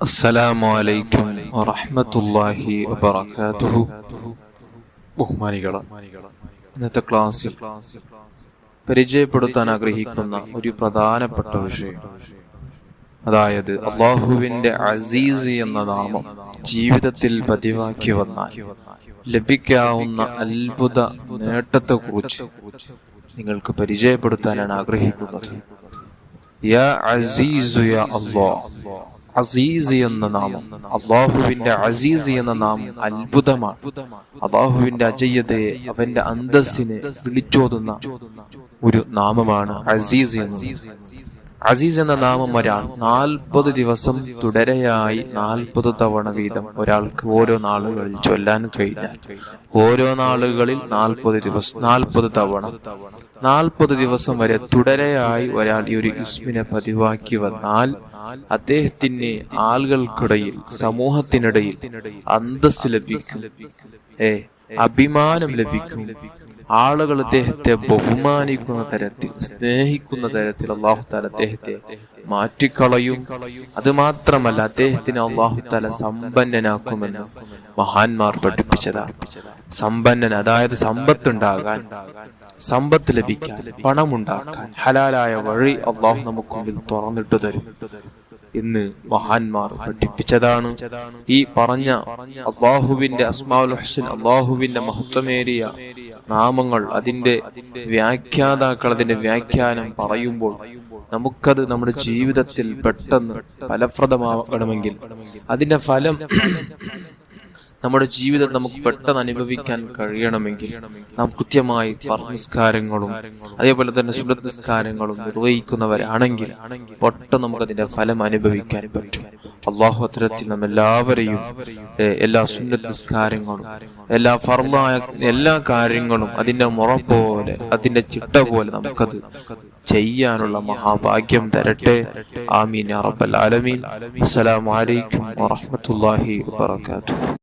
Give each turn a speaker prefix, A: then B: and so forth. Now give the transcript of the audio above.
A: അസ്സലാമു അലൈക്കും വറഹ്മത്തുള്ളാഹി വബറകാതുഹു. ബഹുമാനികളെ, ഇന്നത്തെ ക്ലാസ്സിൽ പരിചയപ്പെടുത്താൻ ആഗ്രഹിക്കുന്ന ഒരു പ്രധാനപ്പെട്ട വിഷയം, അതായത് അള്ളാഹുവിന്റെ അസീസ് എന്ന നാമം ജീവിതത്തിൽ പതിവാക്കി വന്നാൽ ലഭിക്കാവുന്ന അത്ഭുത നേട്ടത്തെക്കുറിച്ച് നിങ്ങൾക്ക് പരിചയപ്പെടുത്താനാണ് ആഗ്രഹിക്കുന്നത്. യാ അസീസു യാ അല്ലാഹ്. അസീസ് എന്ന നാമം, അള്ളാഹുവിന്റെ അസീസ് എന്ന നാമം അത്ഭുതമാണ്. അള്ളാഹുവിന്റെ അജയ്യതയെ, അവന്റെ അന്തസ്സിനെ വിളിച്ചോതുന്ന ഒരു നാമമാണ് അസീസ് എന്നത്. അസീസ് എന്ന നാമം ഒരാൾ 40 ദിവസം തുടരെയായി 40 തവണ വീതം ഒരാൾക്ക് ഓരോ നാളുകളിൽ ചൊല്ലാൻ കഴിഞ്ഞാൽ, ഓരോ നാളുകളിൽ 40 തവണ 40 ദിവസം വരെ തുടരെയായി ഒരാൾ ഈ ഒരു ഇസ്മിനെ പതിവാക്കി വന്നാൽ അദ്ദേഹത്തിന് ആളുകൾക്കിടയിൽ, സമൂഹത്തിനിടയിൽ അന്തസ്സ് ലഭിക്കും, അഭിമാനം ലഭിക്കും. ആളുകൾ അദ്ദേഹത്തെ ബഹുമാനിക്കുന്ന തരത്തിൽ, സ്നേഹിക്കുന്ന തരത്തിൽ അല്ലാഹു തആല അദ്ദേഹത്തെ മാറ്റിക്കളയും. അത് മാത്രമല്ല, അദ്ദേഹത്തിന് അല്ലാഹു തആല സമ്പന്നനാക്കുമെന്ന് മഹാന്മാർ പഠിപ്പിച്ചതാണ്. സമ്പന്നൻ, അതായത് സമ്പത്തുണ്ടാകാൻ, സമ്പത്ത് ലഭിക്കാൻ, പണമുണ്ടാക്കാൻ ഹലാലായ വഴി അല്ലാഹു നമുക്ക് മുമ്പിൽ തുറന്നിട്ട് തരും എന്ന് മഹാന്മാർ പഠിപ്പിച്ചതാണ്. ഈ പറഞ്ഞ അല്ലാഹുവിന്റെ അസ്മാഉൽ ഹുസ്ന, അല്ലാഹുവിന്റെ മഹത്വമേറിയ നാമങ്ങൾ, അതിന്റെ വ്യാഖ്യാതാക്കൾ അതിന്റെ വ്യാഖ്യാനം പറയുമ്പോൾ നമുക്കത് നമ്മുടെ ജീവിതത്തിൽ പെട്ടെന്ന് ഫലപ്രദമാകണമെങ്കിൽ, അതിന്റെ ഫലം നമ്മുടെ ജീവിതം നമുക്ക് പെട്ടെന്ന് അനുഭവിക്കാൻ കഴിയണമെങ്കിൽ നാം കൃത്യമായി ഫർദ് നിസ്കാരങ്ങളും അതേപോലെ തന്നെ സുന്നത്ത് നിസ്കാരങ്ങളും നിർവഹിക്കുന്നവരാണെങ്കിൽ പെട്ടെന്ന് നമുക്ക് അതിന്റെ ഫലം അനുഭവിക്കാൻ പറ്റും. അല്ലാഹു അത്തരത്തിൽ നാം എല്ലാവരെയും എല്ലാ സുന്നത്ത് നിസ്കാരങ്ങളും, എല്ലാ ഫർദായ എല്ലാ കാര്യങ്ങളും അതിന്റെ മുറ പോലെ, അതിന്റെ ചിട്ട പോലെ നമുക്കത് ചെയ്യാനുള്ള മഹാഭാഗ്യം തരട്ടെ. ആമീൻ യാ റബ്ബൽ ആലമീൻ. അസ്സലാമു അലൈക്കും വറഹ്മത്തുള്ളാഹി വബറകാതുഹു.